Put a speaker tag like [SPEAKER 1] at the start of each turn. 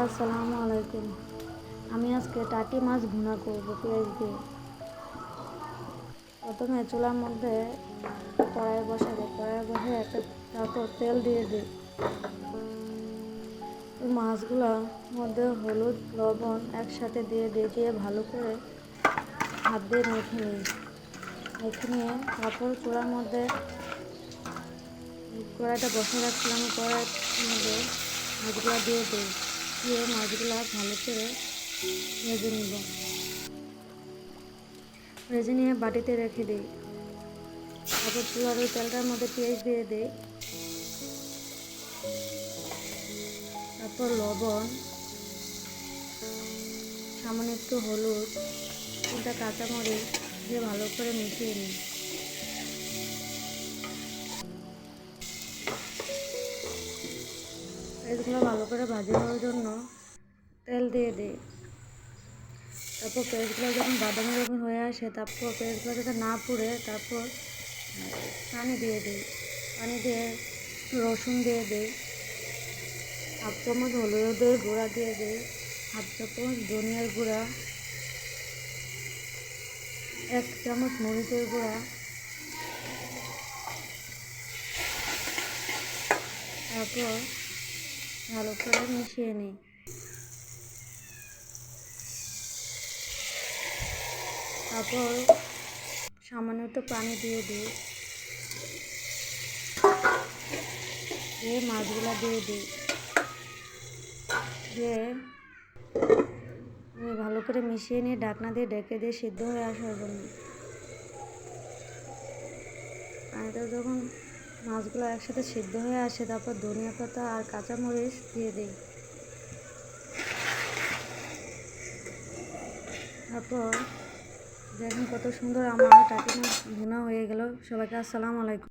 [SPEAKER 1] আসসালামু আলাইকুম। আমি আজকে টাকি মাছ ভুনা করব পেঁয়াজ দিয়ে। প্রথমে চুলার মধ্যে কড়াই বসাবো। কড়াই বসে তারপর তেল দিয়ে দিই। মাছগুলোর মধ্যে হলুদ লবণ একসাথে দিয়ে ভালো করে হাত দিয়ে মেখে নিই। মেখে নিয়ে তারপর চুলার মধ্যে কড়াইটা বসে রাখছিলাম, কড়াইয়ের মধ্যে মাছগুলো দিয়ে মাছগুলো ভালো করে ভেজে নিব। ভেজে নিয়ে বাটিতে রেখে দিই। তারপর চুলার ওই তেলটার মধ্যে পেঁয়াজ দিয়ে দিই। তারপর লবণ, সামান্য একটু হলুদ, 3টা কাঁচামরিচ দিয়ে ভালো করে মিশিয়ে নিই। পেঁয়াজগুলো ভালো করে ভাজি হওয়ার জন্য তেল দিয়ে দিই। তারপর পেঁয়াজগুলো যখন বাদামি রকম হয়ে আসে, তারপর পেঁয়াজগুলো যাতে না পুড়ে, তারপর পানি দিয়ে দিই। পানি দিয়ে রসুন দিয়ে দিই, 1/2 চামচ হলুদের গুঁড়া দিয়ে দিই, 1/2 চামচ ধনিয়ার গুঁড়া, 1 চামচ মরিচের গুঁড়া, তারপর ভালো করে মিশিয়ে নিই। তারপর সামান্য একটু পানি দিয়ে দিই, দিয়ে মাছগুলো দিয়ে দিই, দিয়ে ভালো করে মিশিয়ে নিয়ে ঢাকনা দিয়ে ঢেকে দিয়ে সিদ্ধ হয়ে আসার জন্য। পানিটা যখন মাছগুলো একসাথে সিদ্ধ হয়ে আসে, তারপর ধনিয়া পাতা আর কাঁচামরিচ দিয়ে দিই। তারপর দেখুন কত সুন্দর আমার টাকি মাছ ভুনা হয়ে গেল। সবাইকে আসসালামু আলাইকুম।